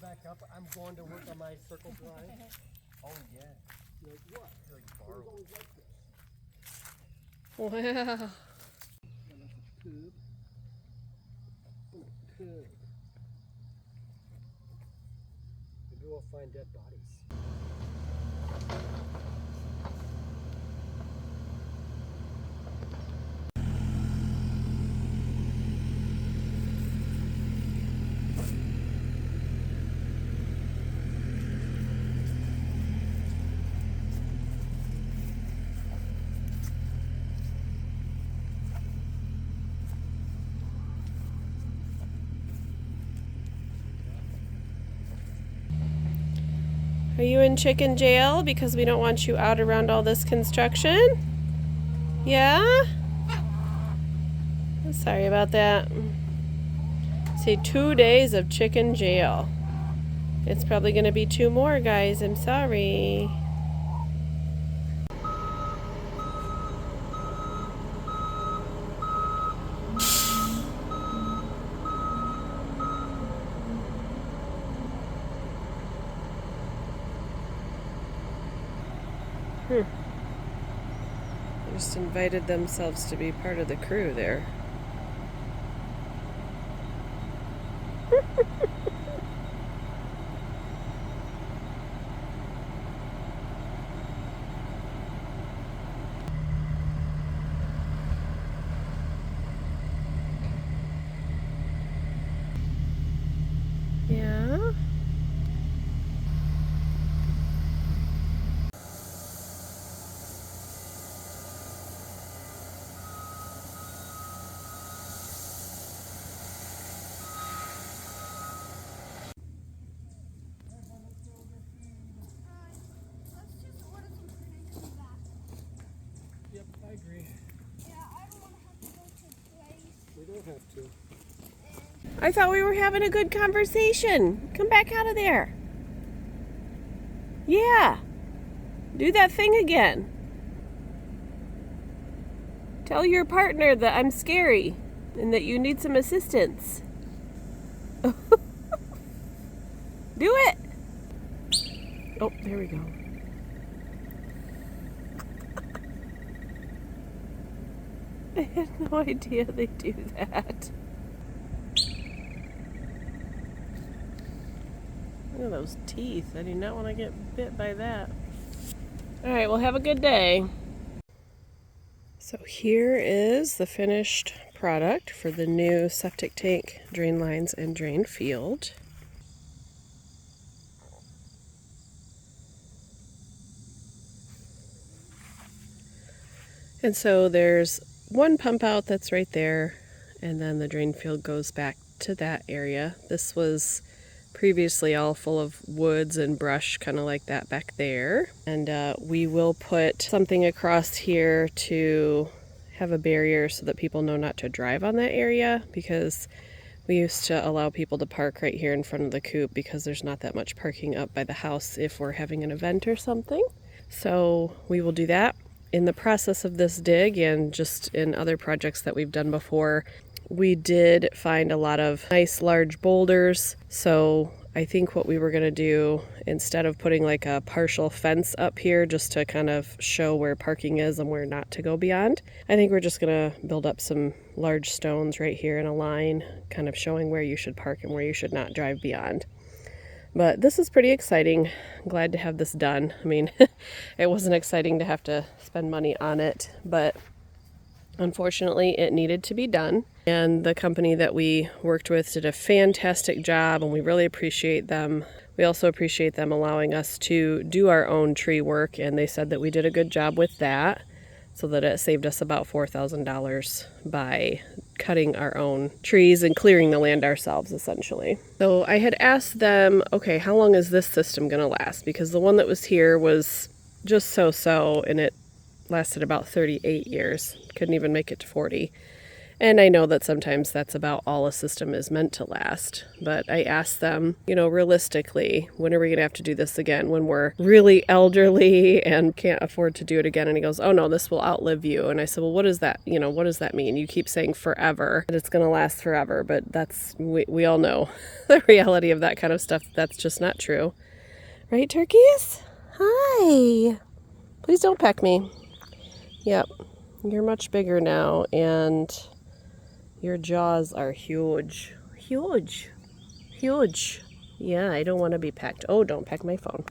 back up. I'm going to work on my circle drawing. Oh, yeah. You're like, what? You're like borrow. Like this. Wow. And that's a tube. And a tube. Maybe we'll find dead bodies. Are you in chicken jail because we don't want you out around all this construction? Yeah? I'm sorry about that. Say 2 days of chicken jail. It's probably going to be 2 more, guys. I'm sorry. They just invited themselves to be part of the crew there. Yeah. Yep, I agree. Yeah, I don't want to have to go to a place. We don't have to. I thought we were having a good conversation. Come back out of there. Yeah. Do that thing again. Tell your partner that I'm scary and that you need some assistance. Do it. Oh, there we go. I had no idea they do that. Look at those teeth. I do not want to get bit by that. All right, well, have a good day. So here is the finished product for the new septic tank, drain lines, and drain field. And so there's one pump out that's right there, and then the drain field goes back to that area. This was previously all full of woods and brush, kind of like that back there. And we will put something across here to have a barrier so that people know not to drive on that area, because we used to allow people to park right here in front of the coop because there's not that much parking up by the house if we're having an event or something. So we will do that. In the process of this dig and just in other projects that we've done before, we did find a lot of nice large boulders. So I think what we were going to do, instead of putting like a partial fence up here just to kind of show where parking is and where not to go beyond, I think we're just going to build up some large stones right here in a line, kind of showing where you should park and where you should not drive beyond. But this is pretty exciting. I'm glad to have this done. I mean, it wasn't exciting to have to spend money on it, but unfortunately it needed to be done. And the company that we worked with did a fantastic job, and we really appreciate them. We also appreciate them allowing us to do our own tree work, and they said that we did a good job with that, so that it saved us about $4,000 by cutting our own trees and clearing the land ourselves, essentially. So I had asked them, okay, how long is this system going to last? Because the one that was here was just so-so, and it lasted about 38 years. Couldn't even make it to 40. And I know that sometimes that's about all a system is meant to last. But I asked them, you know, realistically, when are we going to have to do this again? When we're really elderly and can't afford to do it again? And he goes, oh no, this will outlive you. And I said, well, what does that, you know, what does that mean? You keep saying forever, that it's going to last forever. But that's, we all know the reality of that kind of stuff. That's just not true. Right, turkeys? Hi. Please don't peck me. Yep. You're much bigger now, and your jaws are huge. Huge. Huge. Yeah, I don't want to be pecked. Oh, don't peck my phone.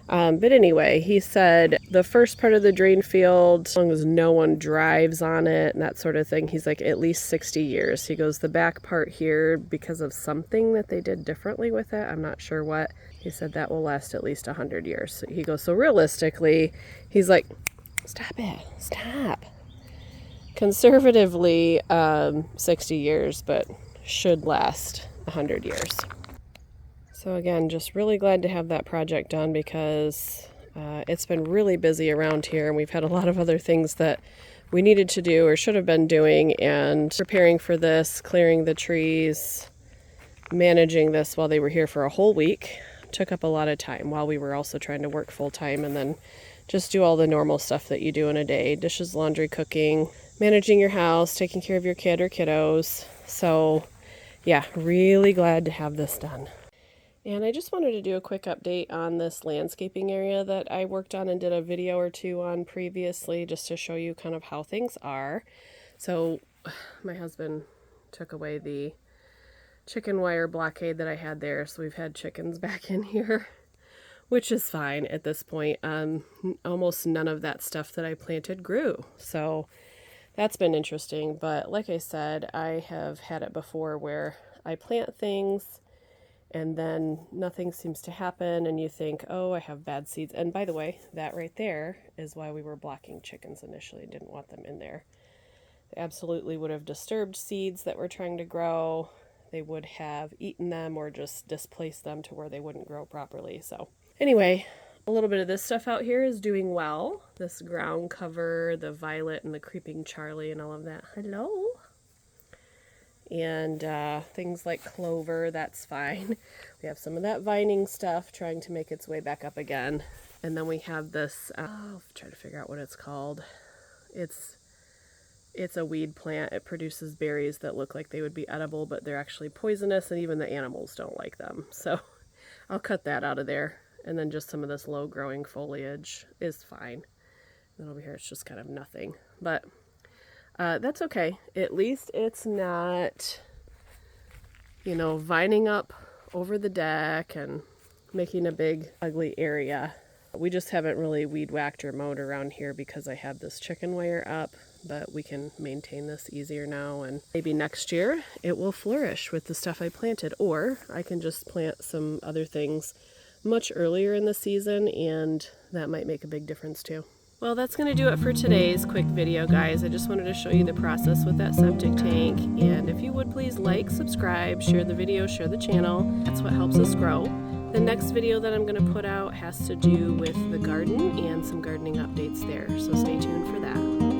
But anyway, he said the first part of the drain field, as long as no one drives on it and that sort of thing, he's like at least 60 years. He goes, the back part here, because of something that they did differently with it, I'm not sure what, he said that will last at least 100 years. So he goes, so realistically, he's like, stop it, stop. Conservatively, 60 years, but should last 100 years. So again, just really glad to have that project done because it's been really busy around here, and we've had a lot of other things that we needed to do or should have been doing, and preparing for this, clearing the trees, managing this while they were here for a whole week took up a lot of time while we were also trying to work full time and then just do all the normal stuff that you do in a day: dishes, laundry, cooking, managing your house, taking care of your kid or kiddos. So yeah, really glad to have this done. And I just wanted to do a quick update on this landscaping area that I worked on and did a video or two on previously, just to show you kind of how things are. So my husband took away the chicken wire blockade that I had there, so we've had chickens back in here, which is fine at this point. Almost none of that stuff that I planted grew, so that's been interesting. But like I said, I have had it before where I plant things and then nothing seems to happen, and you think, oh, I have bad seeds. And by the way, that right there is why we were blocking chickens initially, didn't want them in there. They absolutely would have disturbed seeds that we're trying to grow. They would have eaten them or just displaced them to where they wouldn't grow properly. So anyway, a little bit of this stuff out here is doing well. This ground cover, the violet and the creeping Charlie and all of that. Hello. And things like clover, that's fine. We have some of that vining stuff trying to make its way back up again. And then we have this, I'll try to figure out what it's called. It's a weed plant. It produces berries that look like they would be edible, but they're actually poisonous, and even the animals don't like them. So I'll cut that out of there. And then just some of this low growing foliage is fine. And then over here it's just kind of nothing. But that's okay. At least it's not, you know, vining up over the deck and making a big ugly area. We just haven't really weed whacked or mowed around here because I have this chicken wire up, but we can maintain this easier now, and maybe next year it will flourish with the stuff I planted, or I can just plant some other things much earlier in the season, and that might make a big difference too. Well, that's going to do it for today's quick video, guys. I just wanted to show you the process with that septic tank, and if you would please like, subscribe, share the video, share the channel. That's what helps us grow. The next video that I'm going to put out has to do with the garden and some gardening updates there, so stay tuned for that.